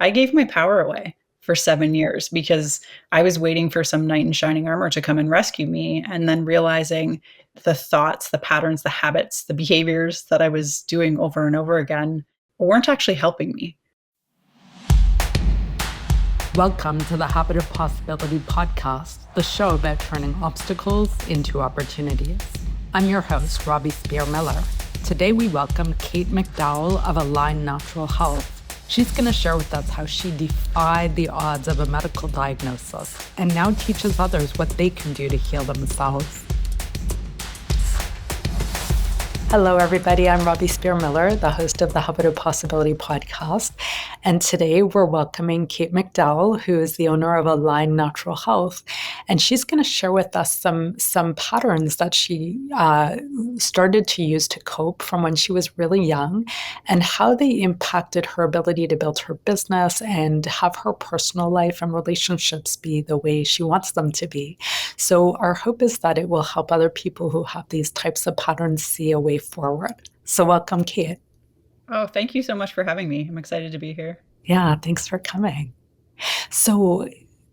I gave my power away for 7 years because I was waiting for some knight in shining armor to come and rescue me, and then realizing the thoughts, the patterns, the habits, the behaviors that I was doing over and over again weren't actually helping me. Welcome to the Habit of Possibility podcast, the show about turning obstacles into opportunities. I'm your host, Robbie Spier Miller. Today we welcome Kate McDowell of Align Natural Health. She's going to share with us how she defied the odds of a medical diagnosis and now teaches others what they can do to heal themselves. Hello, everybody. I'm Robbie Spier Miller, the host of the Habit of Possibility podcast. And today we're welcoming Kate McDowell, who is the owner of Align Natural Health. And she's going to share with us some patterns that she started to use to cope from when she was really young and how they impacted her ability to build her business and have her personal life and relationships be the way she wants them to be. So our hope is that it will help other people who have these types of patterns see a way forward. So welcome, Kate. Oh, thank you so much for having me. I'm excited to be here. Yeah, thanks for coming. So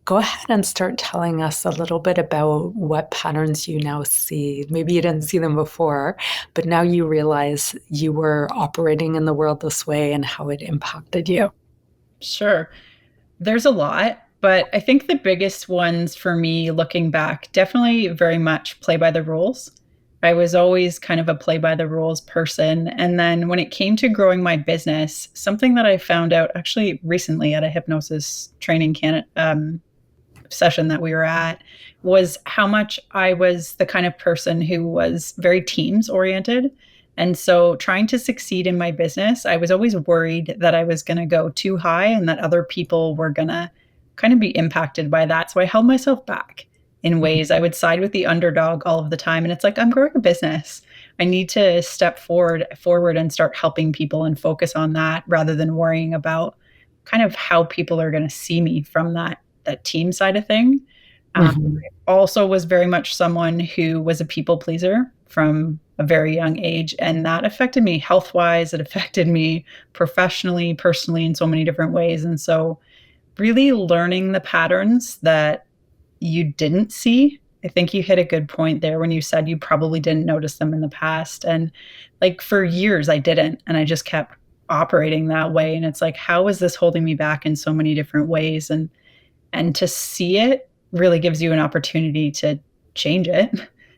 go ahead and start telling us a little bit about what patterns you now see. Maybe you didn't see them before, but now you realize you were operating in the world this way and how it impacted you. Sure. There's a lot, but I think the biggest ones for me looking back, definitely very much play by the rules. I was always kind of a play by the rules person. And then when it came to growing my business, something that I found out actually recently at a hypnosis training session that we were at was how much I was the kind of person who was very teams oriented. And so trying to succeed in my business, I was always worried that I was going to go too high and that other people were going to kind of be impacted by that. So I held myself back in ways. I would side with the underdog all of the time. And it's like, I'm growing a business. I need to step forward and start helping people and focus on that rather than worrying about kind of how people are going to see me from that team side of thing. I also was very much someone who was a people pleaser from a very young age. And that affected me health-wise. It affected me professionally, personally, in so many different ways. And so really learning the patterns that you didn't see. I think you hit a good point there when you said you probably didn't notice them in the past. And like for years I didn't, and I just kept operating that way. And it's like, how is this holding me back in so many different ways? And to see it really gives you an opportunity to change it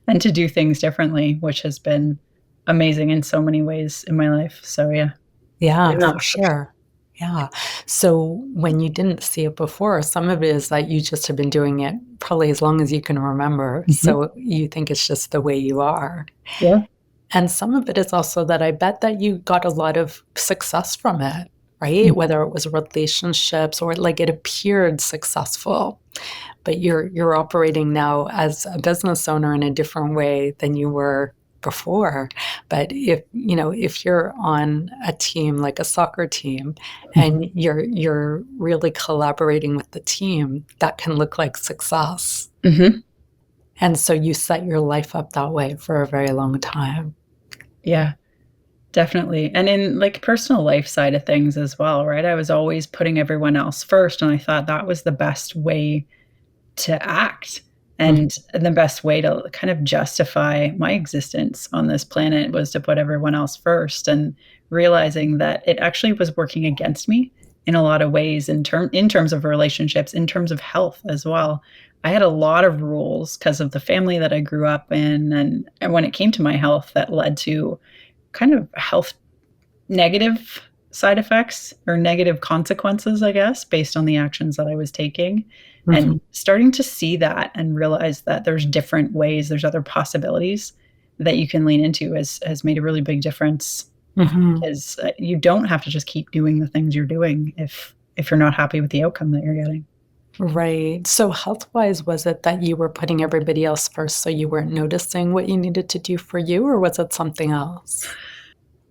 and to do things differently, which has been amazing in so many ways in my life. So yeah. Yeah, for sure. Yeah. So when you didn't see it before, some of it is that you just have been doing it probably as long as you can remember. Mm-hmm. So you think it's just the way you are. Yeah. And some of it is also that I bet that you got a lot of success from it, right? Mm-hmm. Whether it was relationships or like it appeared successful, but you're operating now as a business owner in a different way than you were before. But if you're on a team like a soccer team and you're really collaborating with the team, that can look like success. Mm-hmm. And so you set your life up that way for a very long time. Yeah, definitely. And in like personal life side of things as well, right? I was always putting everyone else first. And I thought that was the best way to act. And the best way to kind of justify my existence on this planet was to put everyone else first, and realizing that it actually was working against me in a lot of ways in terms of relationships, in terms of health as well. I had a lot of rules because of the family that I grew up in. And when it came to my health, that led to kind of health negative side effects or negative consequences, I guess, based on the actions that I was taking. And starting to see that and realize that there's different ways, there's other possibilities that you can lean into has made a really big difference. Because you don't have to just keep doing the things you're doing if you're not happy with the outcome that you're getting. Right. So health-wise, was it that you were putting everybody else first so you weren't noticing what you needed to do for you, or was it something else?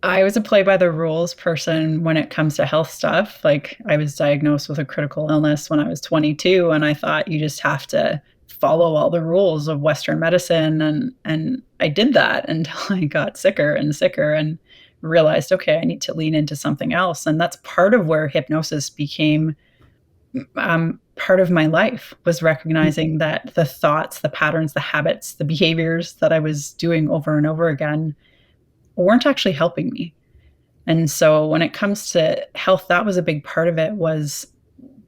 I was a play by the rules person when it comes to health stuff. Like I was diagnosed with a critical illness when I was 22, and I thought you just have to follow all the rules of Western medicine. And I did that until I got sicker and sicker and realized, okay, I need to lean into something else. And that's part of where hypnosis became part of my life, was recognizing that the thoughts, the patterns, the habits, the behaviors that I was doing over and over again weren't actually helping me. And so when it comes to health, that was a big part of it, was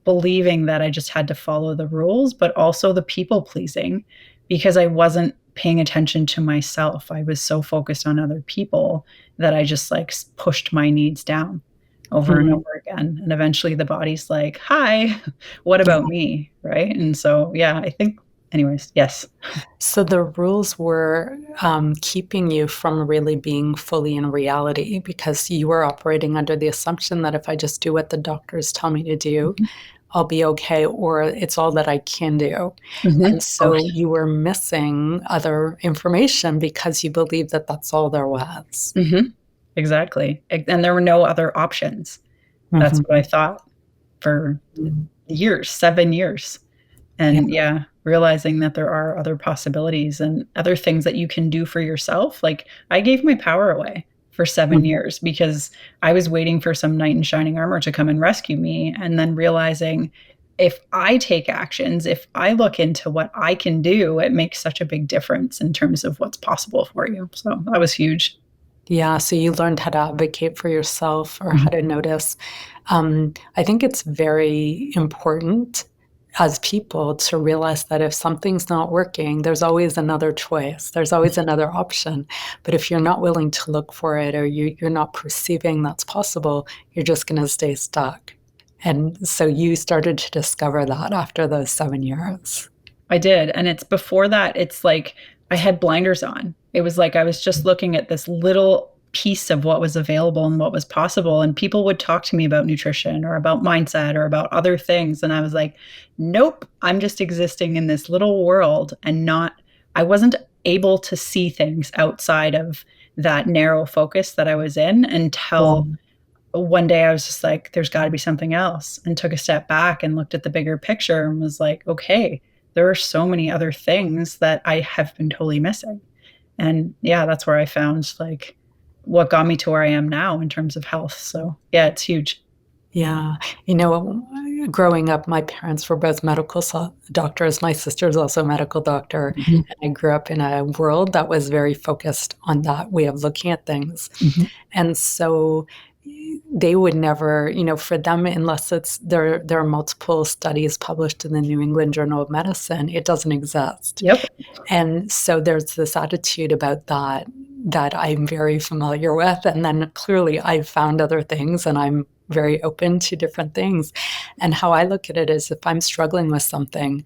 believing that I just had to follow the rules, but also the people pleasing, because I wasn't paying attention to myself. I was so focused on other people that I just like pushed my needs down over and Mhm. over again. And eventually the body's like, hi, what about me? Right. And so, yeah, I think, anyways, yes. So the rules were keeping you from really being fully in reality because you were operating under the assumption that if I just do what the doctors tell me to do, Mhm. I'll be okay, or it's all that I can do. And Mhm. Oh, so you were missing other information because you believed that that's all there was. mhm. Exactly. And there were no other options. That's what I Mhm. thought for Mhm. years, 7 years. Yeah. And yeah, realizing that there are other possibilities and other things that you can do for yourself. Like, I gave my power away for 7 Mhm. years because I was waiting for some knight in shining armor to come and rescue me, and then realizing if I take actions, if I look into what I can do, it makes such a big difference in terms of what's possible for you. So that was huge. Yeah, so you learned how to advocate for yourself or how Mhm. to notice. I think it's very important as people to realize that if something's not working, there's always another choice. There's always another option. But if you're not willing to look for it or you're not perceiving that's possible, you're just going to stay stuck. And so you started to discover that after those 7 years. I did, and it's before that, it's like I had blinders on. It was like I was just looking at this little piece of what was available and what was possible, and people would talk to me about nutrition or about mindset or about other things, and I was like, "Nope, I'm just existing in this little world and not." I wasn't able to see things outside of that narrow focus that I was in Yeah. until one day I was just like, there's got to be something else, and took a step back and looked at the bigger picture and was like, okay, there are so many other things that I have been totally missing. And yeah, that's where I found like what got me to where I am now in terms of health. So yeah, it's huge. Yeah. You know, growing up, my parents were both medical doctors. My sister's also a medical doctor. Mhm, And I grew up in a world that was very focused on that way of looking at things. mhm. And so they would never, for them, unless there are multiple studies published in the New England Journal of Medicine, it doesn't exist. Yep. And so there's this attitude about that I'm very familiar with. And then clearly I've found other things and I'm very open to different things. And how I look at it is if I'm struggling with something,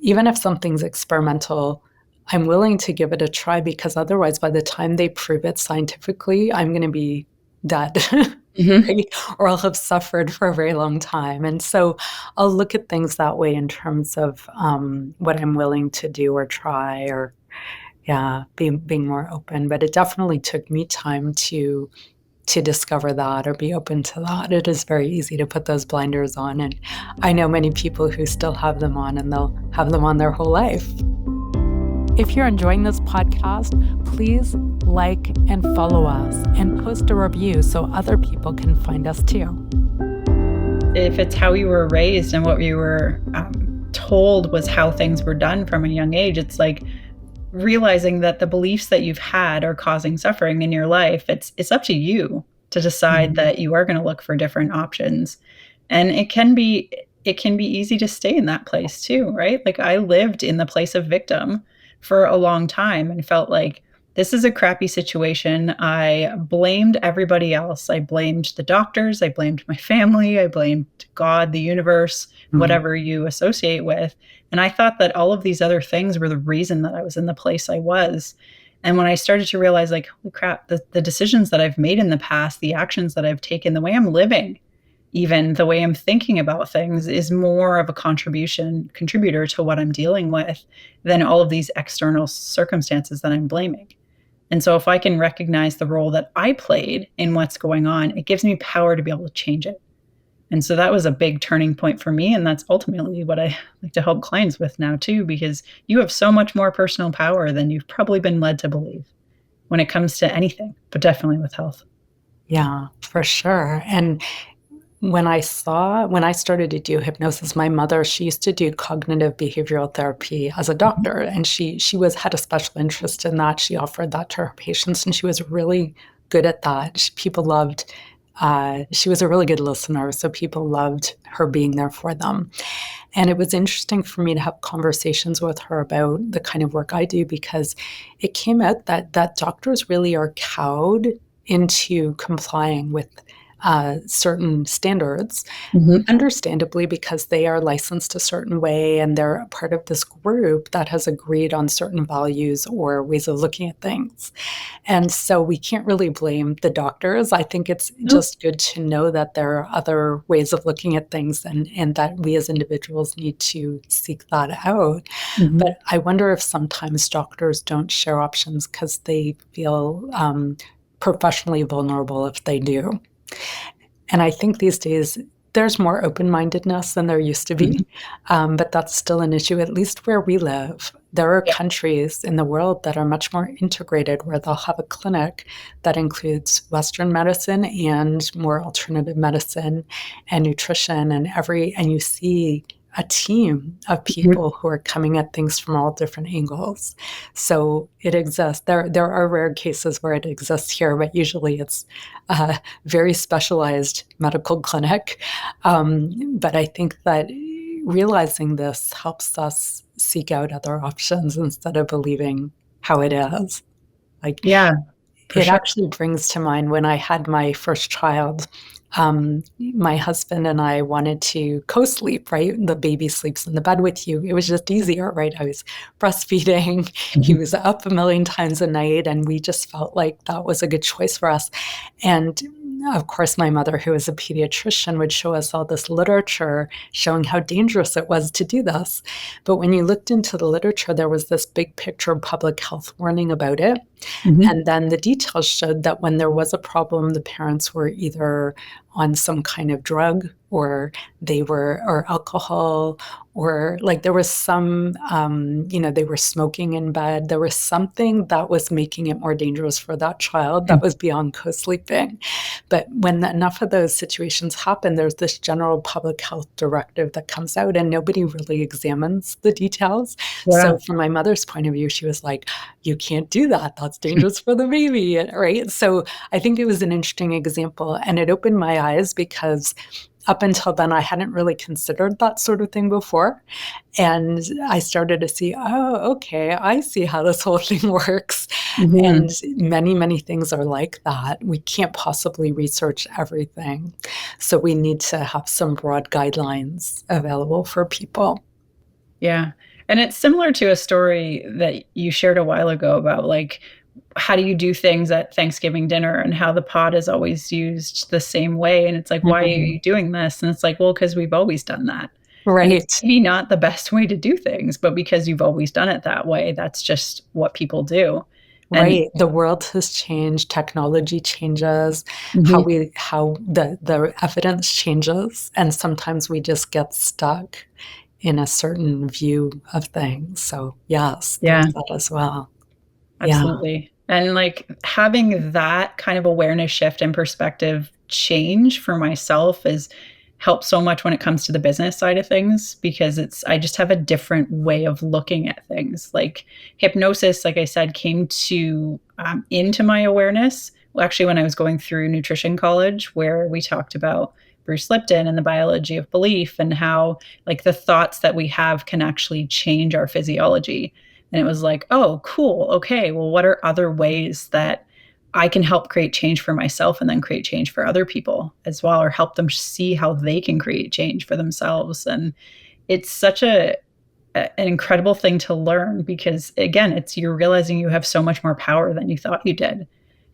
even if something's experimental, I'm willing to give it a try because otherwise, by the time they prove it scientifically, I'm going to be dead. Mhm. Right? Or I'll have suffered for a very long time. And so I'll look at things that way in terms of what I'm willing to do or try, or yeah, being more open. But it definitely took me time to discover that or be open to that. It is very easy to put those blinders on. And I know many people who still have them on and they'll have them on their whole life. If you're enjoying this podcast, please like and follow us and post a review so other people can find us too. If it's how you were raised and what you were told was how things were done from a young age, it's like realizing that the beliefs that you've had are causing suffering in your life. It's up to you to decide Mhm. that you are going to look for different options. And it can be easy to stay in that place too, right? Like I lived in the place of victim for a long time and felt like this is a crappy situation. I blamed everybody else. I blamed the doctors, I blamed my family, I blamed God, the universe, Mhm. whatever you associate with. And I thought that all of these other things were the reason that I was in the place I was. And when I started to realize, like, holy crap, the decisions that I've made in the past, the actions that I've taken, the way I'm living, even the way I'm thinking about things is more of a contributor to what I'm dealing with than all of these external circumstances that I'm blaming. And so if I can recognize the role that I played in what's going on, it gives me power to be able to change it. And so that was a big turning point for me, and that's ultimately what I like to help clients with now too, because you have so much more personal power than you've probably been led to believe when it comes to anything, but definitely with health. Yeah, for sure. And when I started to do hypnosis, my mother, she used to do cognitive behavioral therapy as a Mhm. doctor, and she had a special interest in that. She offered that to her patients, and she was really good at that. People loved, she was a really good listener, so people loved her being there for them. And it was interesting for me to have conversations with her about the kind of work I do because it came out that doctors really are cowed into complying with certain standards, Mhm. understandably, because they are licensed a certain way and they're a part of this group that has agreed on certain values or ways of looking at things. And so we can't really blame the doctors. I think it's Nope. just good to know that there are other ways of looking at things and that we as individuals need to seek that out. Mhm. But I wonder if sometimes doctors don't share options because they feel professionally vulnerable if they do. And I think these days there's more open-mindedness than there used to Mhm. be, but that's still an issue, at least where we live. There are Yeah. countries in the world that are much more integrated, where they'll have a clinic that includes Western medicine and more alternative medicine and nutrition and you see a team of Mhm. people who are coming at things from all different angles. So it exists. There are rare cases where it exists here, but usually it's very specialized medical clinic. But I think that realizing this helps us seek out other options instead of believing how it is. Like, Yeah, for it sure. actually brings to mind when I had my first child, my husband and I wanted to co-sleep, right? The baby sleeps in the bed with you. It was just easier, right? I was breastfeeding. He Mhm. was up a million times a night, and we just felt like that was a good choice for us. And of course, my mother, who is a pediatrician, would show us all this literature showing how dangerous it was to do this. But when you looked into the literature, there was this big picture public health warning about it. Mhm. And then the details showed that when there was a problem, the parents were either on some kind of drug or or alcohol, or like there was some, they were smoking in bed. There was something that was making it more dangerous for that child that Mm. was beyond co sleeping. But when enough of those situations happen, there's this general public health directive that comes out, and nobody really examines the details. Yeah. So, from my mother's point of view, she was like, you can't do that. That's dangerous for the baby, right? So I think it was an interesting example, and it opened my eyes because up until then, I hadn't really considered that sort of thing before. And I started to see, oh, okay, I see how this whole thing works. And Mhm. many, many things are like that. We can't possibly research everything. So we need to have some broad guidelines available for people. Yeah, and it's similar to a story that you shared a while ago about, like, how do you do things at Thanksgiving dinner and how the pot is always used the same way, and it's like, "Why are Mhm. you doing this?" And it's like, "Well, because 'cause we've always done that." And it's Right. maybe not the best way to do things, but because you've always done it that way, that's just what people do. And Right, the world has changed, technology changes, Mhm. how the evidence changes, and sometimes we just get stuck in a certain view of things, so yes, there's Yeah. that as well. Yeah, Absolutely. And, like, having that kind of awareness shift and perspective change for myself has helped so much when it comes to the business side of things because I just have a different way of looking at things. Like, hypnosis, like I said, came into my awareness, well, actually, when I was going through nutrition college, where we talked about Bruce Lipton and the biology of belief and how, like, the thoughts that we have can actually change our physiology. And it was like, "Oh, cool. Okay. Well, what are other ways that I can help create change for myself and then create change for other people as well, or help them see how they can create change for themselves?" And it's such an incredible thing to learn because, again, it's you're realizing you have so much more power than you thought you did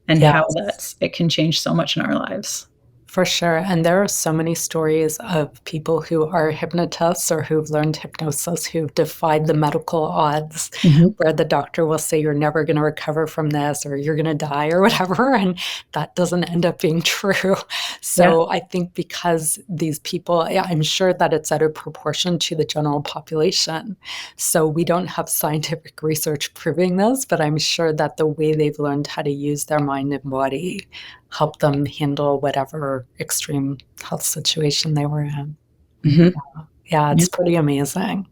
and how yes. it can change so much in our lives. For sure, and there are so many stories of people who are hypnotists or who've learned hypnosis who've defied the medical odds, Mhm. where the doctor will say, "You're never gonna recover from this," or "You're gonna die," or whatever, and that doesn't end up being true. Yeah. So, I think because these people yeah, I'm sure that it's out of proportion to the general population. So, we don't have scientific research proving this, but I'm sure that the way they've learned how to use their mind and body help them handle whatever extreme health situation they were in. Mhm. Yeah, Yeah. it's pretty amazing.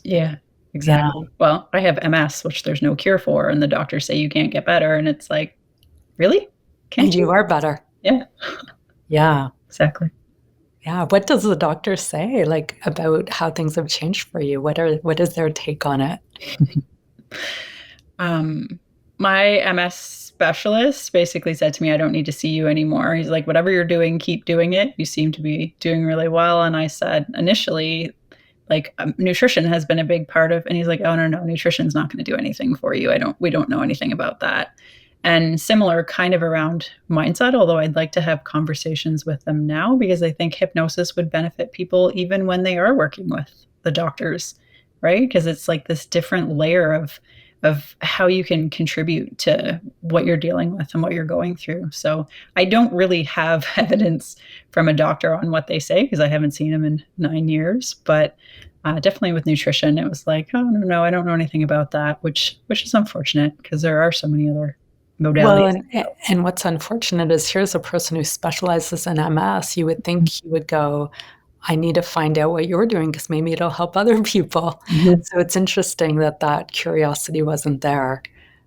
Yeah, Yeah. exactly. Well, I have MS, which there's no cure for, and the doctors say you can't get better, and it's like, "Really? And Can't you you?" are better. Yeah, Yeah. exactly. Yeah. What does the doctor say, like, about how things have changed for you? What is their take on it? Um, my MS specialist basically said to me, "I don't need to see you anymore." He's like, "Whatever you're doing, keep doing it. You seem to be doing really well." And I said, initially, like, nutrition has been a big part of, and he's like, "Oh, no, no, nutrition's not gonna do anything for you. We don't know anything about that." And similar kind of around mindset, although I'd like to have conversations with them now because I think hypnosis would benefit people even when they are working with the doctors, right? Because it's like this different layer of how you can contribute to what you're dealing with and what you're going through. So I don't really have evidence from a doctor on what they say because I haven't seen them in 9 years. But definitely with nutrition, it was like, oh no, no, I don't know anything about that, which is unfortunate because there are so many other Well, modalities. and what's unfortunate is here's a person who specializes in MS. You would think he would go, I need to find out what you're doing because maybe it'll help other people. Mhm. So it's interesting that that curiosity wasn't there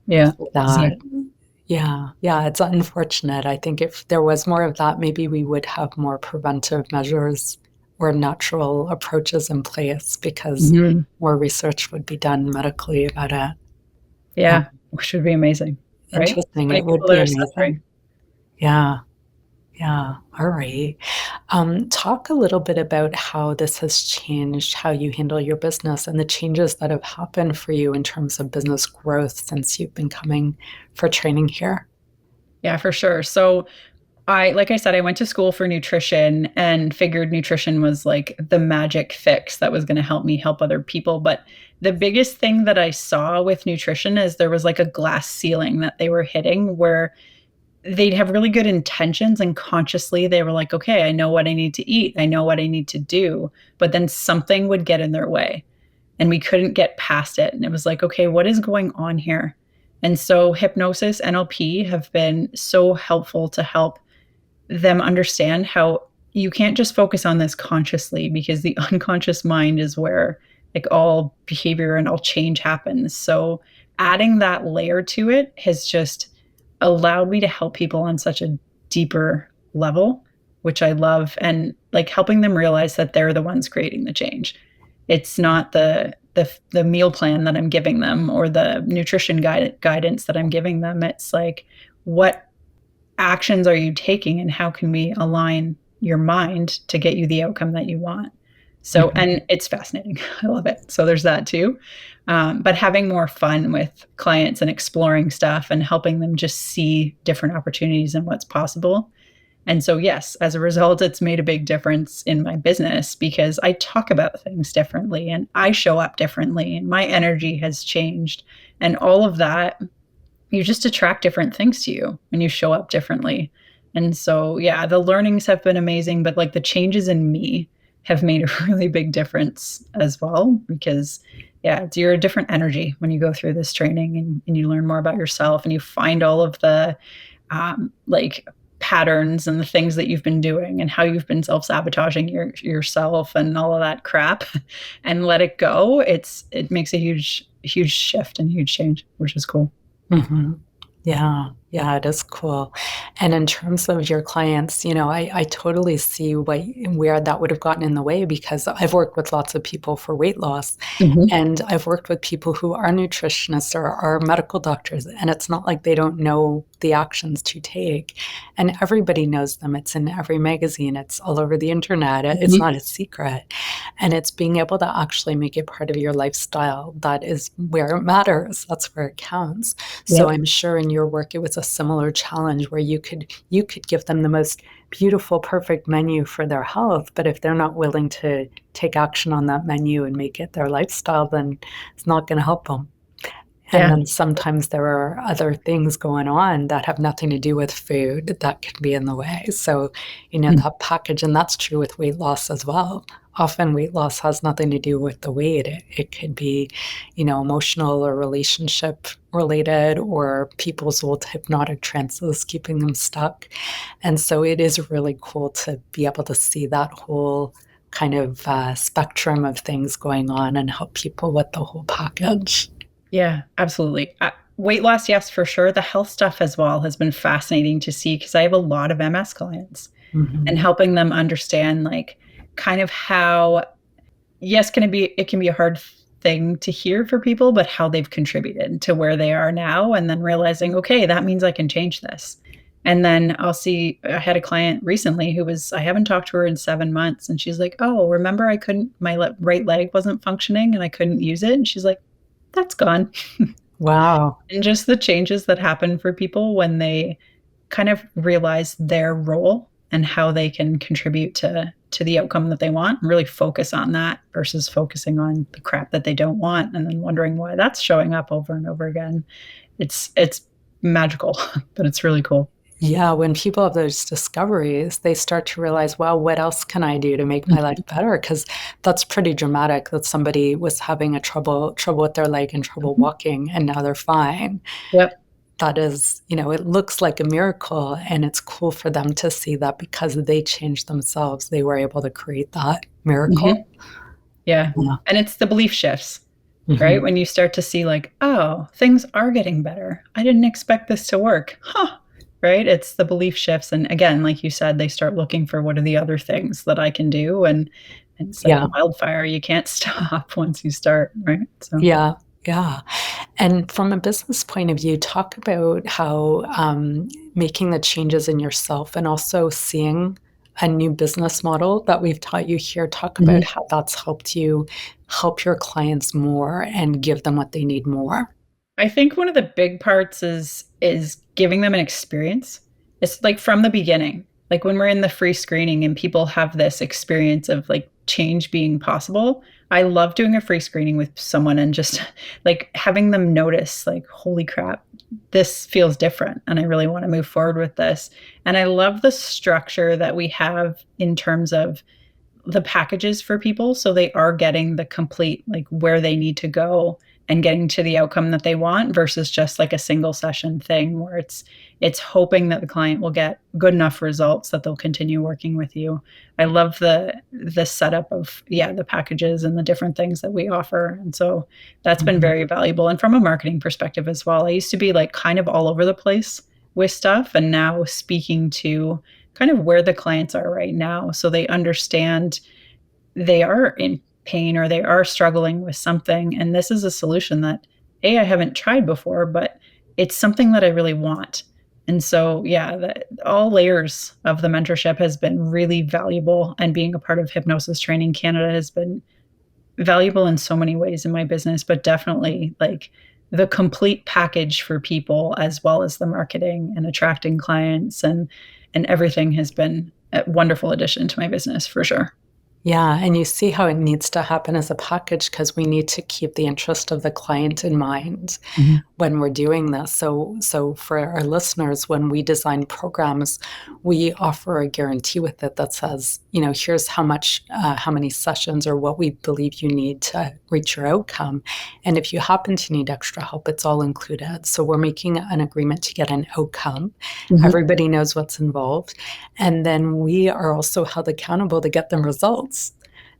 Yeah, for that. exactly. Yeah, yeah, it's unfortunate. I think if there was more of that, maybe we would have more preventive measures or natural approaches in place because Mhm. more research would be done medically about it. Yeah, Yeah, which would be amazing, right? So interesting. many It would people be that are suffering. amazing. Yeah. Yeah. All right. Talk a little bit about how this has changed how you handle your business and the changes that have happened for you in terms of business growth since you've been coming for training here. Yeah, for sure. So like I said, I went to school for nutrition and figured nutrition was like the magic fix that was going to help me help other people. But the biggest thing that I saw with nutrition is there was like a glass ceiling that they were hitting where they'd have really good intentions and consciously they were like, okay, I know what I need to eat. I know what I need to do. But then something would get in their way and we couldn't get past it. And it was like, okay, what is going on here? And so hypnosis, NLP have been so helpful to help them understand how you can't just focus on this consciously because the unconscious mind is where like all behavior and all change happens. So adding that layer to it has just allowed me to help people on such a deeper level, which I love, and like helping them realize that they're the ones creating the change. It's not the meal plan that I'm giving them or the nutrition guidance that I'm giving them. It's like what actions are you taking and how can we align your mind to get you the outcome that you want? So, Mhm. and it's fascinating. I love it. So there's that too. But having more fun with clients and exploring stuff and helping them just see different opportunities and what's possible. And so, yes, as a result, it's made a big difference in my business because I talk about things differently and I show up differently and my energy has changed. And all of that, you just attract different things to you when you show up differently. And so, yeah, the learnings have been amazing, but like the changes in me have made a really big difference as well because yeah, you're a different energy when you go through this training and you learn more about yourself and you find all of the like patterns and the things that you've been doing and how you've been self-sabotaging yourself and all of that crap and let it go. It makes a huge shift and huge change, which is cool. Mhm. Yeah, yeah, it is cool. And in terms of your clients, I totally see where that would have gotten in the way because I've worked with lots of people for weight loss, Mhm. and I've worked with people who are nutritionists or are medical doctors, and it's not like they don't know the actions to take. And everybody knows them. It's in every magazine, it's all over the internet. It's Mhm. not a secret. And it's being able to actually make it part of your lifestyle that is where it matters. That's where it counts. So Yep. I'm sure in your work it was a similar challenge where you could give them the most beautiful, perfect menu for their health, but if they're not willing to take action on that menu and make it their lifestyle, then it's not gonna help them. And Yeah. then sometimes there are other things going on that have nothing to do with food that can be in the way. So, Mm. that package, and that's true with weight loss as well. Often weight loss has nothing to do with the weight. It could be, emotional or relationship related, or people's old hypnotic trances keeping them stuck. And so it is really cool to be able to see that whole kind of spectrum of things going on and help people with the whole package. Yeah, absolutely. Weight loss, yes, for sure. The health stuff as well has been fascinating to see because I have a lot of MS clients and Mhm. helping them understand like kind of how, yes, it can be a hard thing to hear for people, but how they've contributed to where they are now and then realizing, okay, that means I can change this. And then I had a client recently I haven't talked to her in 7 months. And she's like, oh, remember my right leg wasn't functioning and I couldn't use it. And she's like, that's gone. Wow. And just the changes that happen for people when they kind of realize their role and how they can contribute to the outcome that they want and really focus on that versus focusing on the crap that they don't want and then wondering why that's showing up over and over again. It's magical, but it's really cool. Yeah, when people have those discoveries, they start to realize, "Wow, what else can I do to make my life Mhm. better?" Because that's pretty dramatic that somebody was having a trouble with their leg and trouble Mhm. walking, and now they're fine. Yep. That is, it looks like a miracle, and it's cool for them to see that because they changed themselves, they were able to create that Mhm. miracle. Yeah. Yeah. And it's the belief shifts, right? Mhm. When you start to see like, "Oh, things are getting better. I didn't expect this to work. Huh." Right? It's the belief shifts, and again, like you said, they start looking for what are the other things that I can do, and it's like Yeah. wildfire, you can't stop once you start, right? So Yeah, yeah. And from a business point of view, talk about how making the changes in yourself and also seeing a new business model that we've taught you here, talk about Mhm. how that's helped you help your clients more and give them what they need more. I think one of the big parts is giving them an experience. It's like from the beginning. Like when we're in the free screening and people have this experience of like change being possible. I love doing a free screening with someone and just like having them notice like holy crap, this feels different and I really want to move forward with this. And I love the structure that we have in terms of the packages for people so they are getting the complete like where they need to go and getting to the outcome that they want versus just like a single session thing where it's hoping that the client will get good enough results that they'll continue working with you. I love the setup of the packages and the different things that we offer, and so that's been Mhm. very valuable. And from a marketing perspective as well, I used to be like kind of all over the place with stuff, and now speaking to kind of where the clients are right now so they understand they are in pain or they are struggling with something. And this is a solution that I haven't tried before, but it's something that I really want. And so, yeah, all layers of the mentorship has been really valuable. And being a part of Hypnosis Training Canada has been valuable in so many ways in my business, but definitely like the complete package for people as well as the marketing and attracting clients and everything has been a wonderful addition to my business for sure. Yeah, and you see how it needs to happen as a package because we need to keep the interest of the client in mind Mhm. when we're doing this. So for our listeners, when we design programs, we offer a guarantee with it that says, here's how many sessions or what we believe you need to reach your outcome. And if you happen to need extra help, it's all included. So we're making an agreement to get an outcome. Mhm. Everybody knows what's involved. And then we are also held accountable to get them results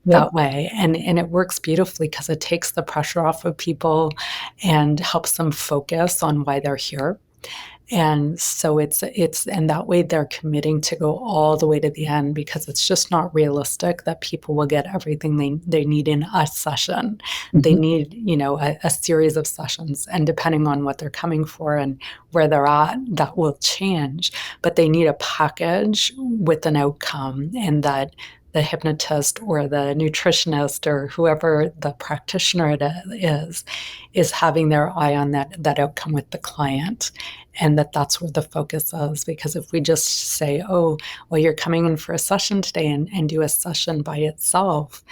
Yep. that way, and it works beautifully because it takes the pressure off of people and helps them focus on why they're here. And so it's and that way they're committing to go all the way to the end because it's just not realistic that people will get everything they need in a session. They Mhm. need, a series of sessions, and depending on what they're coming for and where they're at, that will change. But they need a package with an outcome, and that the hypnotist or the nutritionist or whoever the practitioner is having their eye on that outcome with the client, and that's where the focus is. Because if we just say, oh, well, you're coming in for a session today, and do a session by itself,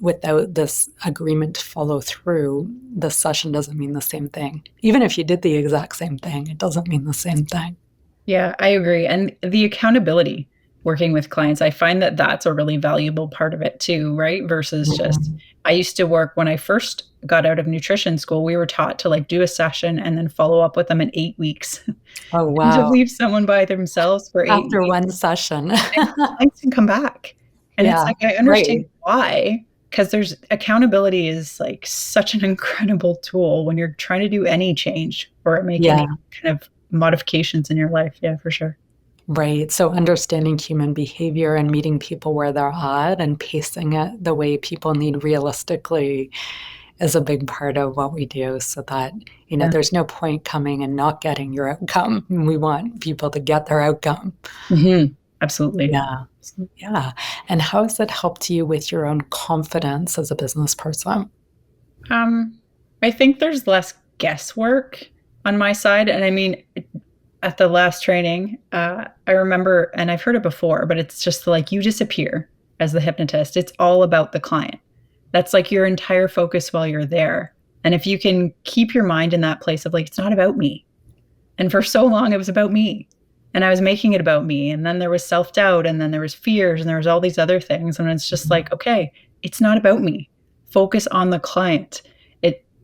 without this agreement to follow through, the session doesn't mean the same thing. Even if you did the exact same thing, it doesn't mean the same thing. Yeah, I agree. And the accountability working with clients, I find that that's a really valuable part of it too, right? Versus just, Mhm. I used to work when I first got out of nutrition school, we were taught to like do a session and then follow up with them in 8 weeks. Oh, And to wow. leave someone by themselves for eight After weeks one session. and clients can come back. And it's Yeah, like, I understand right. why, because there's accountability is like such an incredible tool when you're trying to do any change or make Yeah, any kind of modifications in your life. Yeah, for sure. right. So understanding human behavior and meeting people where they're at and pacing it the way people need realistically is a big part of what we do so that, Yeah. there's no point coming and not getting your outcome. We want people to get their outcome. Absolutely. Yeah. Yeah. And how has it helped you with your own confidence as a business person? Um, I think there's less guesswork on my side. And I mean, at the last training, I remember, and I've heard it before, but it's just like you disappear as the hypnotist. It's all about the client. That's like your entire focus while you're there. And if you can keep your mind in that place of like, it's not about me. And for so long, it was about me. And I was making it about me. And then there was self doubt, and then there was fears, and there was all these other things. And it's just like, okay, it's not about me. Focus on the client.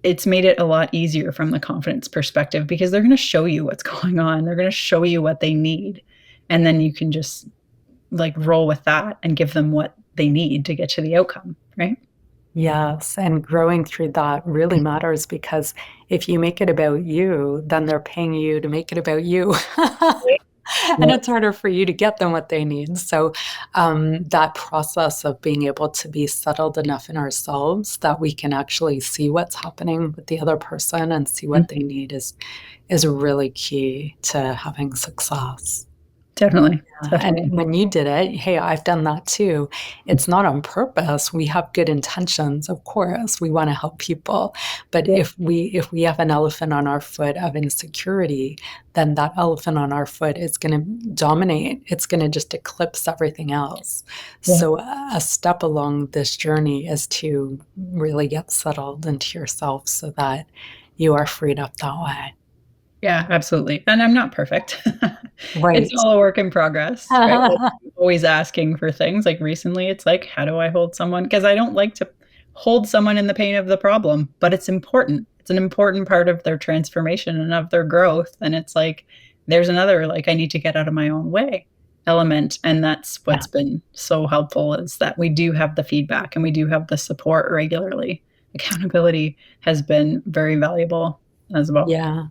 It's made it a lot easier from the confidence perspective because they're going to show you what's going on. They're going to show you what they need. And then you can just like roll with that and give them what they need to get to the outcome, right? Yes, and growing through that really matters because if you make it about you, then they're paying you to make it about you. Right. And Yeah. it's harder for you to get them what they need. So, that process of being able to be settled enough in ourselves that we can actually see what's happening with the other person and see what they need is really key to having success. Definitely. And Definitely. when you did it, hey, I've done that too. It's not on purpose. We have good intentions, of course. We want to help people. But Yeah. if we have an elephant on our foot of insecurity, then that elephant on our foot is going to dominate. It's going to just eclipse everything else. Yeah. So a step along this journey is to really get settled into yourself so that you are freed up that way. Yeah, absolutely. And I'm not perfect. It's Right. all a work in progress, right? Like, I'm always asking for things. Like recently, it's like, how do I hold someone? Because I don't like to hold someone in the pain of the problem, but it's important. It's an important part of their transformation and of their growth. And it's like, there's another, like, I need to get out of my own way element. And that's Yeah. what's been so helpful is that we do have the feedback and we do have the support regularly. Accountability has been very valuable as well. Yeah.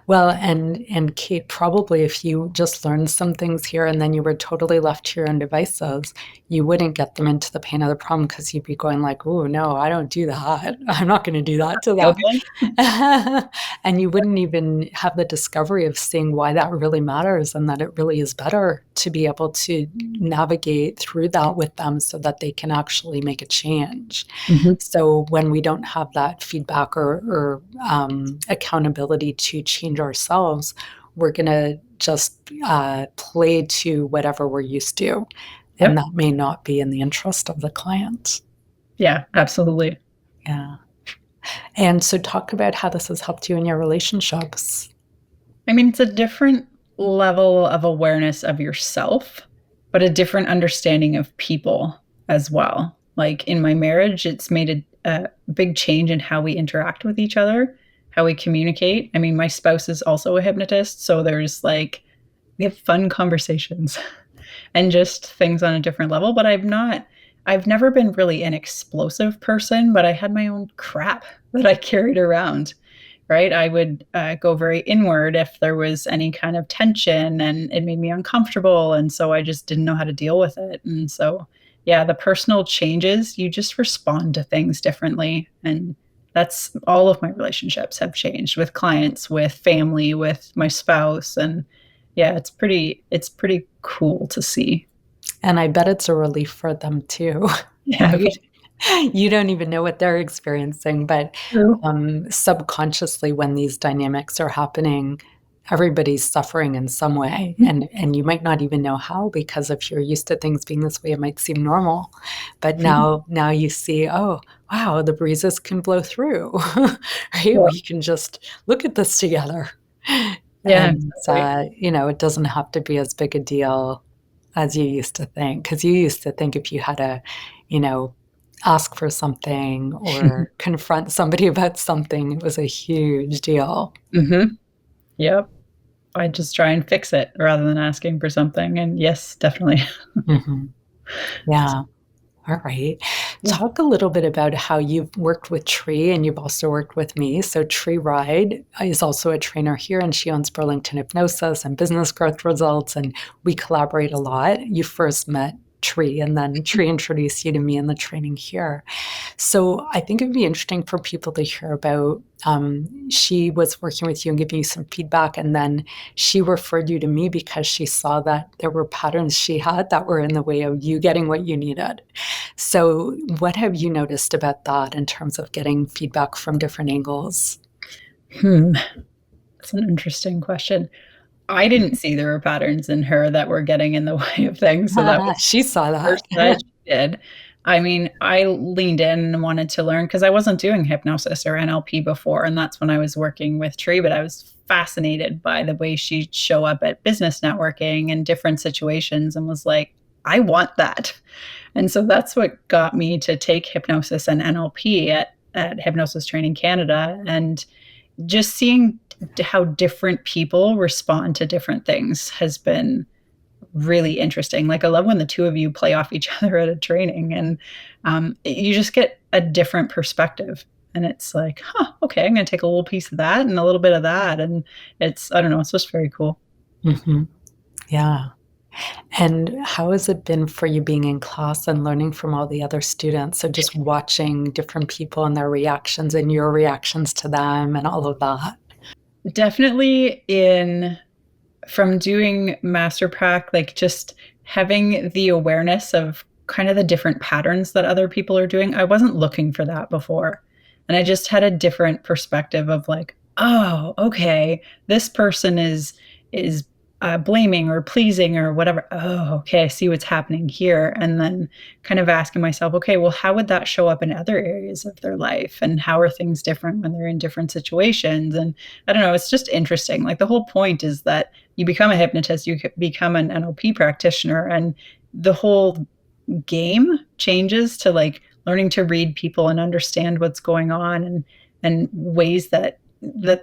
Well, and Kate, probably if you just learned some things here and then you were totally left to your own devices, you wouldn't get them into the pain of the problem because 'cause you'd be going like, "Oh no, I don't do that. I'm not gonna do that to them." Okay. And you wouldn't even have the discovery of seeing why that really matters and that it really is better to be able to navigate through that with them so that they can actually make a change. Mhm. So when we don't have that feedback or accountability to change ourselves, we're gonna just play to whatever we're used to, and Yep. that may not be in the interest of the client. Yeah, absolutely. Yeah. And so talk about how this has helped you in your relationships. I mean, it's a different level of awareness of yourself, but a different understanding of people as well. Like in my marriage, it's made a big change in how we interact with each other, how we communicate. I mean, my spouse is also a hypnotist, so there's like we have fun conversations and just things on a different level, but I've never been really an explosive person, but I had my own crap that I carried around, right? I would go very inward if there was any kind of tension and it made me uncomfortable. And so I just didn't know how to deal with it. And so, yeah, the personal changes, you just respond to things differently. And that's all of my relationships have changed with clients, with family, with my spouse. And yeah, it's pretty cool to see. And I bet it's a relief for them too, Yeah, right? You don't even know what they're experiencing, but, true. subconsciously, when these dynamics are happening, everybody's suffering in some way, and you might not even know how, because if you're used to things being this way, it might seem normal. But now you see, oh, wow, the breezes can blow through, right? Yeah. We can just look at this together. Yeah, And, exactly. it doesn't have to be as big a deal as you used to think, because you used to think if you had to, you know, ask for something or confront somebody about something, it was a huge deal. Mhm. Yep. I just try and fix it rather than asking for something, and yes, definitely. Mhm. Yeah. All right. Yeah. Talk a little bit about how you've worked with Tree and you've also worked with me. So, Tree Ride is also a trainer here, and she owns Burlington Hypnosis and Business Growth Results. And we collaborate a lot. You first met Tree, and then Tree introduced you to me in the training here. So I think it'd be interesting for people to hear about. She was working with you and giving you some feedback, and then she referred you to me because she saw that there were patterns she had that were in the way of you getting what you needed. So, what have you noticed about that in terms of getting feedback from different angles? Hmm, that's an interesting question. I didn't see there were patterns in her that were getting in the way of things, so that was She saw first that. that she did. I mean, I leaned in and wanted to learn because I wasn't doing hypnosis or NLP before, and that's when I was working with Tree, but I was fascinated by the way she'd show up at business networking and different situations and was like, "I want that." And so that's what got me to take hypnosis and NLP at Hypnosis Training Canada, and just seeing how different people respond to different things has been really interesting. Like, I love when the 2 of you play off each other at a training, and, you just get a different perspective, and it's like, "Huh, okay, I'm gonna take a little piece of that and a little bit of that," and it's I don't know, it's just very cool. Mhm. Yeah. And how has it been for you being in class and learning from all the other students? So just watching different people and their reactions and your reactions to them and all of that. Definitely in from doing master prac, like, just having the awareness of kind of the different patterns that other people are doing. I wasn't looking for that before, and I just had a different perspective of like, "Oh, okay, this person is blaming or pleasing or whatever. Oh, okay, I see what's happening here," and then kind of asking myself, "Okay, well, how would that show up in other areas of their life, and how are things different when they're in different situations?" And I don't know, it's just interesting. Like, the whole point is that you become a hypnotist, you become an NLP practitioner, and the whole game changes to like learning to read people and understand what's going on and ways that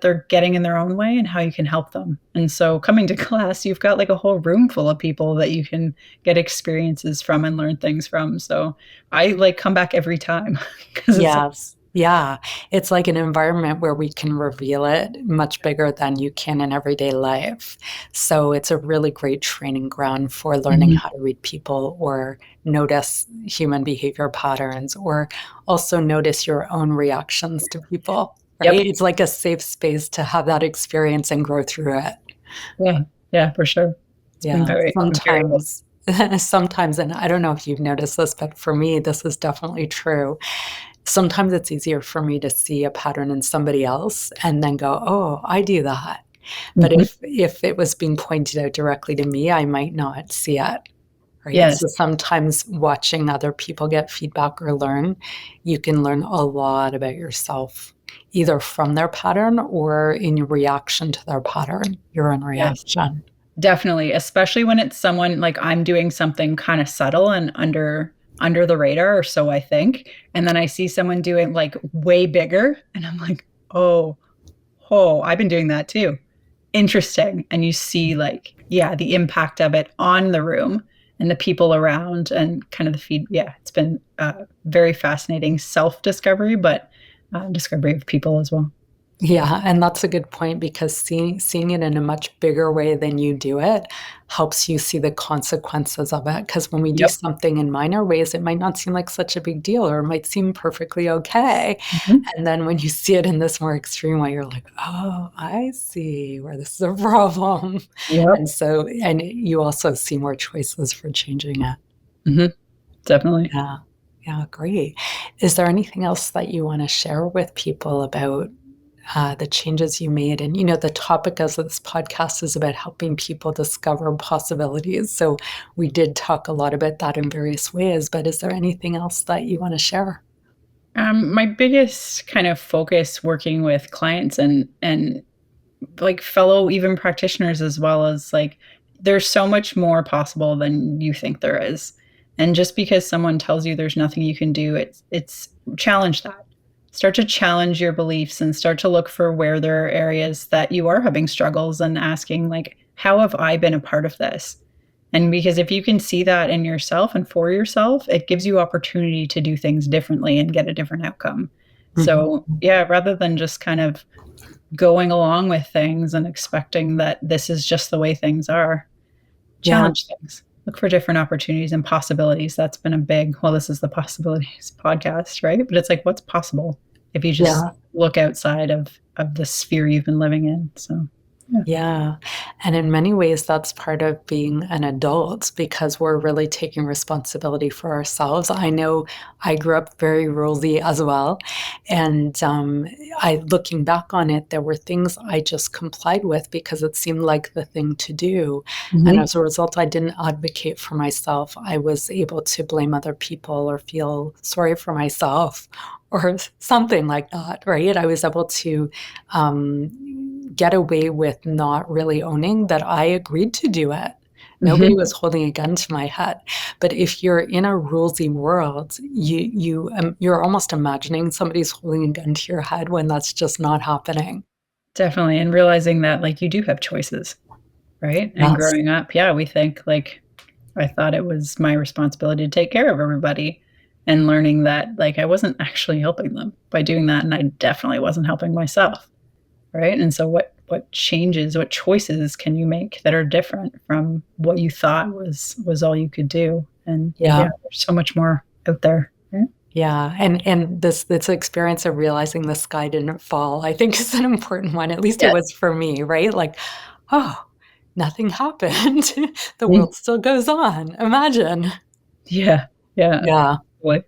they're getting in their own way and how you can help them. And so coming to class, you've got like a whole room full of people that you can get experiences from and learn things from. So I like come back every time because it's Yes. Yeah. It's like an environment where we can reveal it much bigger than you can in everyday life. So it's a really great training ground for learning Mhm. how to read people or notice human behavior patterns or also notice your own reactions to people, right? Yep. It's like a safe space to have that experience and grow through it. Yeah. Yeah, for sure. It's been Yeah. very helpful. Sometimes, and I don't know if you've noticed this, but for me, this is definitely true. Sometimes it's easier for me to see a pattern in somebody else and then go, "Oh, I do that." But Mhm. if it was being pointed out directly to me, I might not see it, right? Yes. So sometimes watching other people get feedback or learn, you can learn a lot about yourself, either from their pattern or in your reaction to their pattern, your own Yes. reaction. Definitely, especially when it's someone like I'm doing something kinda subtle and under the radar, or so I think, and then I see someone doing, like, way bigger, and I'm like, "Oh, oh, I've been doing that too. Interesting." And you see, like, yeah, the impact of it on the room and the people around and kind of the yeah, it's been, very fascinating self-discovery, but, discovery of people as well. Yeah, and that's a good point because seeing it in a much bigger way than you do it helps you see the consequences of it. Because when we do Yep. something in minor ways, it might not seem like such a big deal or it might seem perfectly okay. Mhm. And then when you see it in this more extreme way, you're like, "Oh, I see where this is a problem." Yep. And you also see more choices for changing it. Mhm. Definitely. Yeah. Yeah, great. Is there anything else that you wanna share with people about the changes you made. And, the topic of this podcast is about helping people discover possibilities. So we did talk a lot about that in various ways, but is there anything else that you want to share? My biggest kind of focus working with clients and like fellow even practitioners, as well as like, there's so much more possible than you think there is. And just because someone tells you there's nothing you can do, it's challenge that. Start to challenge your beliefs and start to look for where there are areas that you are having struggles and asking, like, how have I been a part of this? And because if you can see that in yourself and for yourself, it gives you opportunity to do things differently and get a different outcome. So yeah, rather than just kind of going along with things and expecting that this is just the way things are, challenge things. Look for different opportunities and possibilities. That's been a big, well, this is the possibilities podcast, right? But it's like, what's possible if you just look outside of the sphere you've been living in? So yeah. And in many ways, that's part of being an adult, because we're really taking responsibility for ourselves. I know I grew up very rurally as well. And looking back on it, there were things I just complied with because it seemed like the thing to do. And as a result, I didn't advocate for myself. I was able to blame other people or feel sorry for myself or something like that, right? I was able to get away with not really owning that I agreed to do it. Nobody was holding a gun to my head. But if you're in a rulesy world, you're almost imagining somebody's holding a gun to your head when that's just not happening. Definitely. And realizing that, like, you do have choices, right? And growing up, we think, like, I thought it was my responsibility to take care of everybody, and learning that, like, I wasn't actually helping them by doing that. And I definitely wasn't helping myself. Right. And so what changes, what choices can you make that are different from what you thought was all you could do? And there's so much more out there. Right? Yeah. And this experience of realizing the sky didn't fall, I think, is an important one. At least it was for me, right? Like, oh, nothing happened. The world still goes on. Imagine. Yeah. What?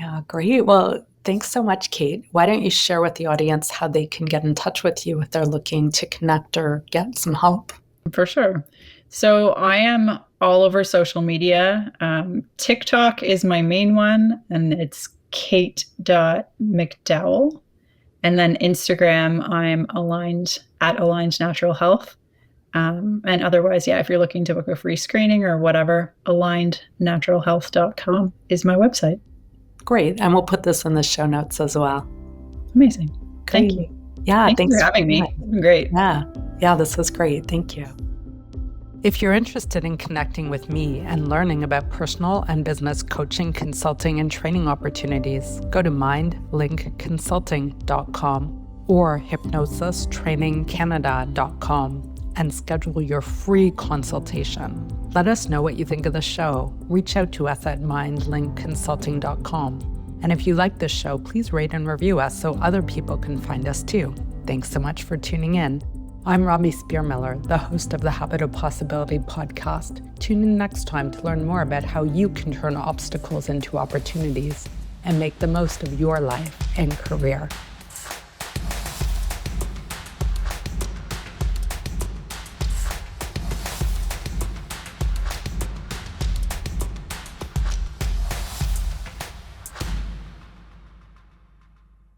Yeah, great. Well, thanks so much, Kate. Why don't you share with the audience how they can get in touch with you if they're looking to connect or get some help? For sure. So I am all over social media. TikTok is my main one, and it's kate.mcdowell. And then Instagram, I'm @aligned natural health. And otherwise, if you're looking to book a free screening or whatever, alignednaturalhealth.com is my website. Great. And we'll put this in the show notes as well. Amazing. Thank you. Yeah. Thanks for having me. It's been great. Yeah, this was great. Thank you. If you're interested in connecting with me and learning about personal and business coaching, consulting, and training opportunities, go to mindlinkconsulting.com or hypnosistrainingcanada.com and schedule your free consultation. Let us know what you think of the show. Reach out to us at mindlinkconsulting.com. And if you like this show, please rate and review us so other people can find us too. Thanks so much for tuning in. I'm Robbie Spier Miller, the host of the Habit of Possibility podcast. Tune in next time to learn more about how you can turn obstacles into opportunities and make the most of your life and career.